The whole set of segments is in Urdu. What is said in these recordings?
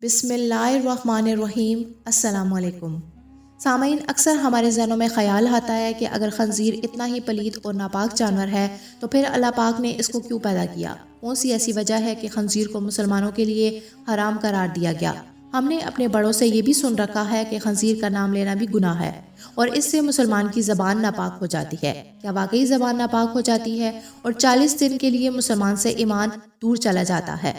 بسم اللہ الرحمن الرحیم۔ السلام علیکم سامعین، اکثر ہمارے ذہنوں میں خیال آتا ہے کہ اگر خنزیر اتنا ہی پلید اور ناپاک جانور ہے تو پھر اللہ پاک نے اس کو کیوں پیدا کیا؟ کون سی ایسی وجہ ہے کہ خنزیر کو مسلمانوں کے لیے حرام قرار دیا گیا؟ ہم نے اپنے بڑوں سے یہ بھی سن رکھا ہے کہ خنزیر کا نام لینا بھی گناہ ہے اور اس سے مسلمان کی زبان ناپاک ہو جاتی ہے۔ کیا واقعی زبان ناپاک ہو جاتی ہے اور 40 دن کے لیے مسلمان سے ایمان دور چلا جاتا ہے؟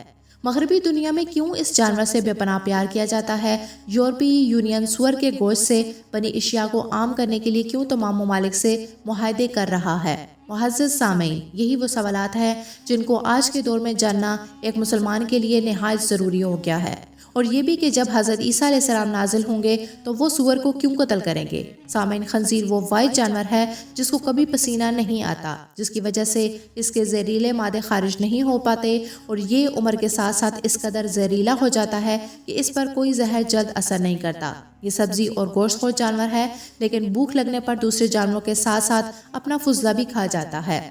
مغربی دنیا میں کیوں اس جانور سے بے پناہ پیار کیا جاتا ہے؟ یورپی یونین سور کے گوشت سے بنی اشیاء کو عام کرنے کے لیے کیوں تمام ممالک سے معاہدے کر رہا ہے؟ معزز سامعین، یہی وہ سوالات ہیں جن کو آج کے دور میں جاننا ایک مسلمان کے لیے نہایت ضروری ہو گیا ہے، اور یہ بھی کہ جب حضرت عیسیٰ علیہ السلام نازل ہوں گے تو وہ سور کو کیوں قتل کریں گے؟ سامعین، خنزیر وہ واحد جانور ہے جس کو کبھی پسینہ نہیں آتا، جس کی وجہ سے اس کے زہریلے مادے خارج نہیں ہو پاتے، اور یہ عمر کے ساتھ ساتھ اس قدر زہریلا ہو جاتا ہے کہ اس پر کوئی زہر جلد اثر نہیں کرتا۔ یہ سبزی اور گوشت خور جانور ہے، لیکن بھوک لگنے پر دوسرے جانوروں کے ساتھ ساتھ اپنا فضلہ بھی کھا جاتا ہے۔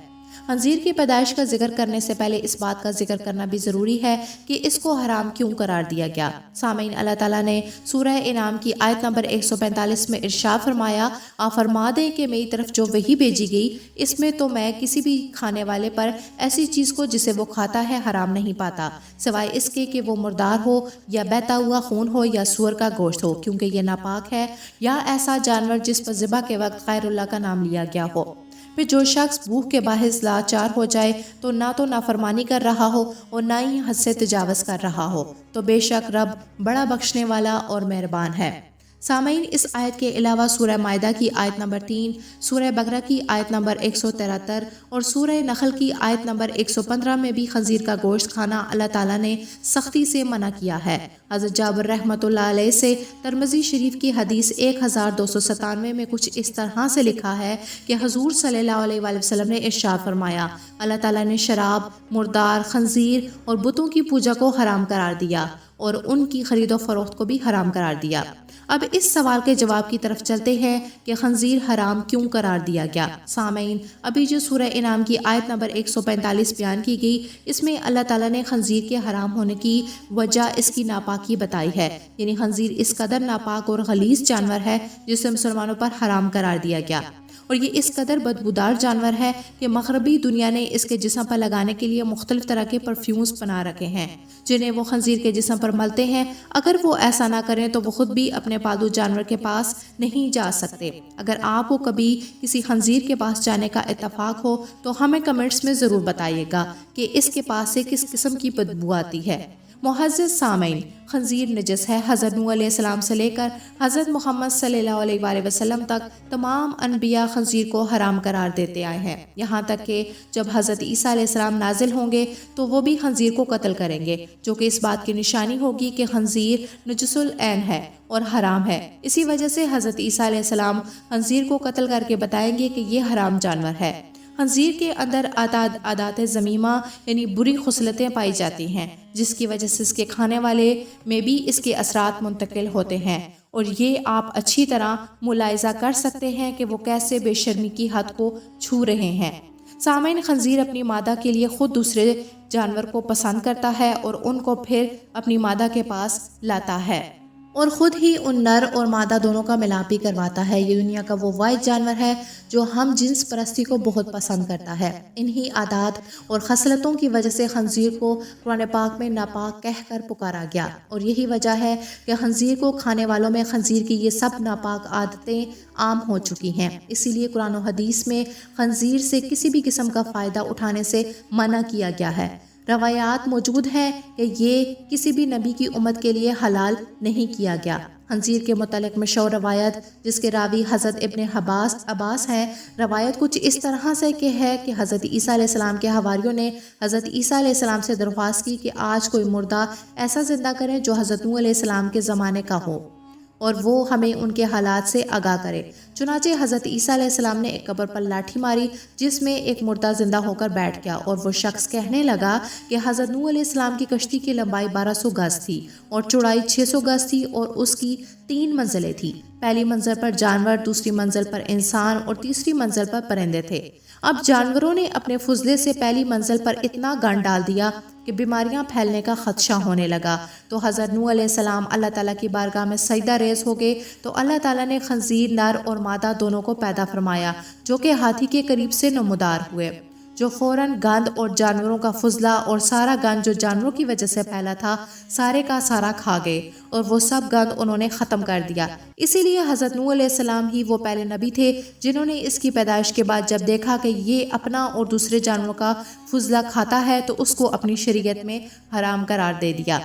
خنزیر کی پیدائش کا ذکر کرنے سے پہلے اس بات کا ذکر کرنا بھی ضروری ہے کہ اس کو حرام کیوں قرار دیا گیا۔ سامعین، اللہ تعالیٰ نے سورہ انعام کی آیت نمبر 145 میں ارشاد فرمایا، آپ فرما دیں کہ میری طرف جو وحی بھیجی گئی اس میں تو میں کسی بھی کھانے والے پر ایسی چیز کو جسے وہ کھاتا ہے حرام نہیں پاتا، سوائے اس کے کہ وہ مردار ہو یا بہتا ہوا خون ہو یا سور کا گوشت ہو، کیونکہ یہ ناپاک ہے، یا ایسا جانور جس پر ذبح کے وقت غیر اللہ کا نام لیا گیا ہو۔ پھر جو شخص بھوک کے باعث لاچار ہو جائے تو نہ نافرمانی کر رہا ہو اور نہ ہی حد سے تجاوز کر رہا ہو، تو بے شک رب بڑا بخشنے والا اور مہربان ہے۔ سامعین، اس آیت کے علاوہ سورہ مائدہ کی آیت نمبر 3، سورہ بقرہ کی آیت نمبر 173 اور سورہ نحل کی آیت نمبر 115 میں بھی خنزیر کا گوشت کھانا اللہ تعالیٰ نے سختی سے منع کیا ہے۔ حضرت جابر رحمۃ اللہ علیہ سے ترمذی شریف کی حدیث 1297 میں کچھ اس طرح سے لکھا ہے کہ حضور صلی اللہ علیہ وآلہ وسلم نے ارشاد فرمایا، اللہ تعالیٰ نے شراب، مردار، خنزیر اور بتوں کی پوجا کو حرام قرار دیا اور ان کی خرید و فروخت کو بھی حرام قرار دیا۔ اب اس سوال کے جواب کی طرف چلتے ہیں کہ خنزیر حرام کیوں قرار دیا گیا۔ سامعین، ابھی جو سورہ انعام کی آیت نمبر 145 بیان کی گئی، اس میں اللہ تعالیٰ نے خنزیر کے حرام ہونے کی وجہ اس کی ناپاکی بتائی ہے، یعنی خنزیر اس قدر ناپاک اور غلیظ جانور ہے جسے مسلمانوں پر حرام قرار دیا گیا، اور یہ اس قدر بدبودار جانور ہے کہ مغربی دنیا نے اس کے جسم پر لگانے کے لیے مختلف طرح کے پرفیومز بنا رکھے ہیں جنہیں وہ خنزیر کے جسم پر ملتے ہیں۔ اگر وہ ایسا نہ کریں تو وہ خود بھی اپنے پالتو جانور کے پاس نہیں جا سکتے۔ اگر آپ کو کبھی کسی خنزیر کے پاس جانے کا اتفاق ہو تو ہمیں کمنٹس میں ضرور بتائیے گا کہ اس کے پاس سے کس قسم کی بدبو آتی ہے۔ معزز سامعین، خنزیر نجس ہے۔ حضرت نوح علیہ السلام سے لے کر حضرت محمد صلی اللہ علیہ وآلہ وسلم تک تمام انبیاء خنزیر کو حرام قرار دیتے آئے ہیں، یہاں تک کہ جب حضرت عیسیٰ علیہ السلام نازل ہوں گے تو وہ بھی خنزیر کو قتل کریں گے، جو کہ اس بات کی نشانی ہوگی کہ خنزیر نجس العین ہے اور حرام ہے۔ اسی وجہ سے حضرت عیسیٰ علیہ السلام خنزیر کو قتل کر کے بتائیں گے کہ یہ حرام جانور ہے۔ خنزیر کے اندر عادات ذمیمہ یعنی بری خصلتیں پائی جاتی ہیں، جس کی وجہ سے اس کے کھانے والے میں بھی اس کے اثرات منتقل ہوتے ہیں، اور یہ آپ اچھی طرح ملاحظہ کر سکتے ہیں کہ وہ کیسے بے شرمی کی حد کو چھو رہے ہیں۔ سامعین، خنزیر اپنی مادہ کے لیے خود دوسرے جانور کو پسند کرتا ہے اور ان کو پھر اپنی مادہ کے پاس لاتا ہے، اور خود ہی ان نر اور مادہ دونوں کا ملاپ بھی کرواتا ہے۔ یہ دنیا کا وہ واحد جانور ہے جو ہم جنس پرستی کو بہت پسند کرتا ہے۔ انہی عادات اور خصلتوں کی وجہ سے خنزیر کو قرآن پاک میں ناپاک کہہ کر پکارا گیا، اور یہی وجہ ہے کہ خنزیر کو کھانے والوں میں خنزیر کی یہ سب ناپاک عادتیں عام ہو چکی ہیں۔ اسی لیے قرآن و حدیث میں خنزیر سے کسی بھی قسم کا فائدہ اٹھانے سے منع کیا گیا ہے۔ روایات موجود ہیں کہ یہ کسی بھی نبی کی امت کے لیے حلال نہیں کیا گیا۔ خنزیر کے متعلق مشہور روایت جس کے راوی حضرت ابن عباس ہیں، روایت کچھ اس طرح سے ہے کہ حضرت عیسیٰ علیہ السلام کے حواریوں نے حضرت عیسیٰ علیہ السلام سے درخواست کی کہ آج کوئی مردہ ایسا زندہ کرے جو حضرت نوح علیہ السلام کے زمانے کا ہو اور وہ ہمیں ان کے حالات سے آگاہ کرے۔ چنانچہ حضرت عیسیٰ علیہ السلام نے ایک قبر پر لاٹھی ماری جس میں ایک مردہ زندہ ہو کر بیٹھ گیا، اور وہ شخص کہنے لگا کہ حضرت نوح علیہ السلام کی کشتی کی لمبائی 1200 گز تھی اور چوڑائی 600 گز تھی، اور اس کی 3 منزلیں تھیں، پہلی منزل پر جانور، دوسری منزل پر انسان اور تیسری منزل پر پرندے تھے۔ اب جانوروں نے اپنے فضلے سے پہلی منزل پر اتنا گند ڈال دیا کہ بیماریاں پھیلنے کا خدشہ ہونے لگا تو حضرت نوح علیہ السلام اللہ تعالیٰ کی بارگاہ میں سجدہ ریز ہو گئے تو اللہ تعالیٰ نے خنزیر نر اور مادہ دونوں کو پیدا فرمایا جو کہ ہاتھی کے قریب سے نمودار ہوئے، جو فوراً گند اور جانوروں کا فضلہ اور سارا گند جو جانوروں کی وجہ سے پھیلا تھا سارے کا سارا کھا گئے اور وہ سب گند انہوں نے ختم کر دیا۔ اسی لیے حضرت نوح علیہ السلام ہی وہ پہلے نبی تھے جنہوں نے اس کی پیدائش کے بعد جب دیکھا کہ یہ اپنا اور دوسرے جانوروں کا فضلہ کھاتا ہے تو اس کو اپنی شریعت میں حرام قرار دے دیا۔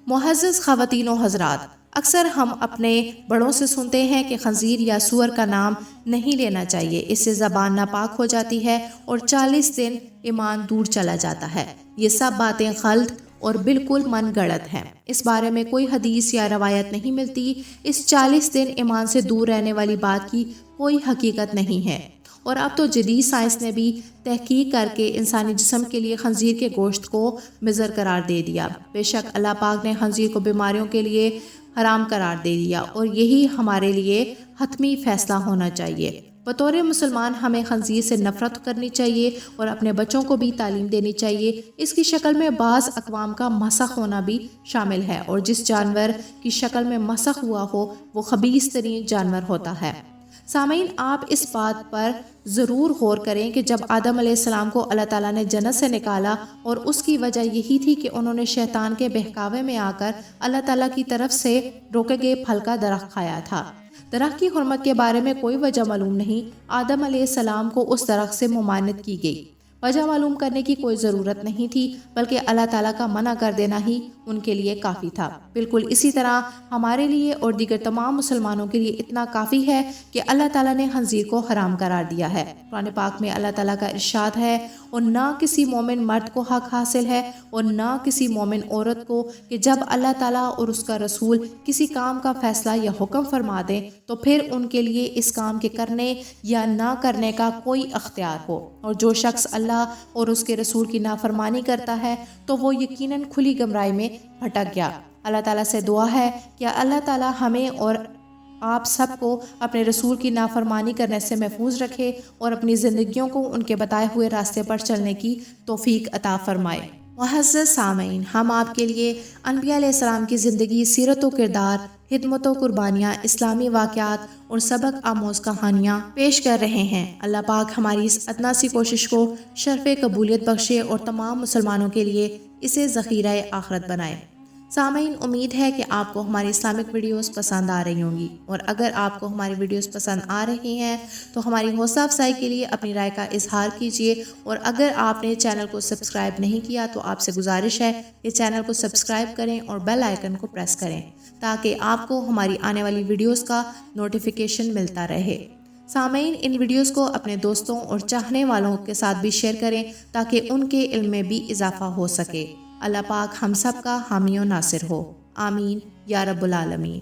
معزز خواتین و حضرات، اکثر ہم اپنے بڑوں سے سنتے ہیں کہ خنزیر یا سور کا نام نہیں لینا چاہیے، اس سے زبان ناپاک ہو جاتی ہے اور 40 دن ایمان دور چلا جاتا ہے۔ یہ سب باتیں غلط اور بالکل من گڑت ہیں، اس بارے میں کوئی حدیث یا روایت نہیں ملتی۔ اس 40 دن ایمان سے دور رہنے والی بات کی کوئی حقیقت نہیں ہے، اور اب تو جدید سائنس نے بھی تحقیق کر کے انسانی جسم کے لیے خنزیر کے گوشت کو مضر قرار دے دیا۔ بے شک اللہ پاک نے خنزیر کو بیماریوں کے لیے حرام قرار دے دیا اور یہی ہمارے لیے حتمی فیصلہ ہونا چاہیے۔ بطور مسلمان ہمیں خنزیر سے نفرت کرنی چاہیے اور اپنے بچوں کو بھی تعلیم دینی چاہیے۔ اس کی شکل میں بعض اقوام کا مسخ ہونا بھی شامل ہے، اور جس جانور کی شکل میں مسخ ہوا ہو وہ خبیث ترین جانور ہوتا ہے۔ سامعین، آپ اس بات پر ضرور غور کریں کہ جب آدم علیہ السلام کو اللہ تعالیٰ نے جنت سے نکالا اور اس کی وجہ یہی تھی کہ انہوں نے شیطان کے بہکاوے میں آ کر اللہ تعالیٰ کی طرف سے روکے گئے پھل کا درخت کھایا تھا۔ درخت کی حرمت کے بارے میں کوئی وجہ معلوم نہیں، آدم علیہ السلام کو اس درخت سے ممانعت کی گئی، وجہ معلوم کرنے کی کوئی ضرورت نہیں تھی، بلکہ اللہ تعالیٰ کا منع کر دینا ہی ان کے لیے کافی تھا۔ بالکل اسی طرح ہمارے لیے اور دیگر تمام مسلمانوں کے لیے اتنا کافی ہے کہ اللہ تعالیٰ نے خنزیر کو حرام قرار دیا ہے۔ قرآن پاک میں اللہ تعالیٰ کا ارشاد ہے، اور نہ کسی مومن مرد کو حق حاصل ہے اور نہ کسی مومن عورت کو کہ جب اللہ تعالیٰ اور اس کا رسول کسی کام کا فیصلہ یا حکم فرما دیں تو پھر ان کے لیے اس کام کے کرنے یا نہ کرنے کا کوئی اختیار ہو، اور جو شخص اللہ اور اس کے رسول کی نافرمانی کرتا ہے تو وہ یقیناً کھلی گمراہی میں بھٹک گیا۔ اللہ تعالیٰ سے دعا ہے کہ اللہ تعالیٰ ہمیں اور آپ سب کو اپنے رسول کی نافرمانی کرنے سے محفوظ رکھے اور اپنی زندگیوں کو ان کے بتائے ہوئے راستے پر چلنے کی توفیق عطا فرمائے۔ معزز سامعین، ہم آپ کے لیے انبیاء علیہ السلام کی زندگی، سیرت و کردار، خدمت و قربانیاں، اسلامی واقعات اور سبق آموز کہانیاں پیش کر رہے ہیں۔ اللہ پاک ہماری اس ادنا سی کوشش کو شرف قبولیت بخشے اور تمام مسلمانوں کے لیے اسے ذخیرہ آخرت بنائے۔ سامعین، امید ہے کہ آپ کو ہماری اسلامک ویڈیوز پسند آ رہی ہوں گی، اور اگر آپ کو ہماری ویڈیوز پسند آ رہی ہیں تو ہماری حوصلہ افزائی کے لیے اپنی رائے کا اظہار کیجیے، اور اگر آپ نے چینل کو سبسکرائب نہیں کیا تو آپ سے گزارش ہے کہ چینل کو سبسکرائب کریں اور بیل آئیکن کو پریس کریں تاکہ آپ کو ہماری آنے والی ویڈیوز کا نوٹیفیکیشن ملتا رہے۔ سامعین، ان ویڈیوز کو اپنے دوستوں اور چاہنے والوں کے ساتھ بھی شیئر کریں تاکہ ان کے علم میں بھی اضافہ ہو سکے۔ اللہ پاک ہم سب کا حامی و ناصر ہو، آمین یا رب العالمین۔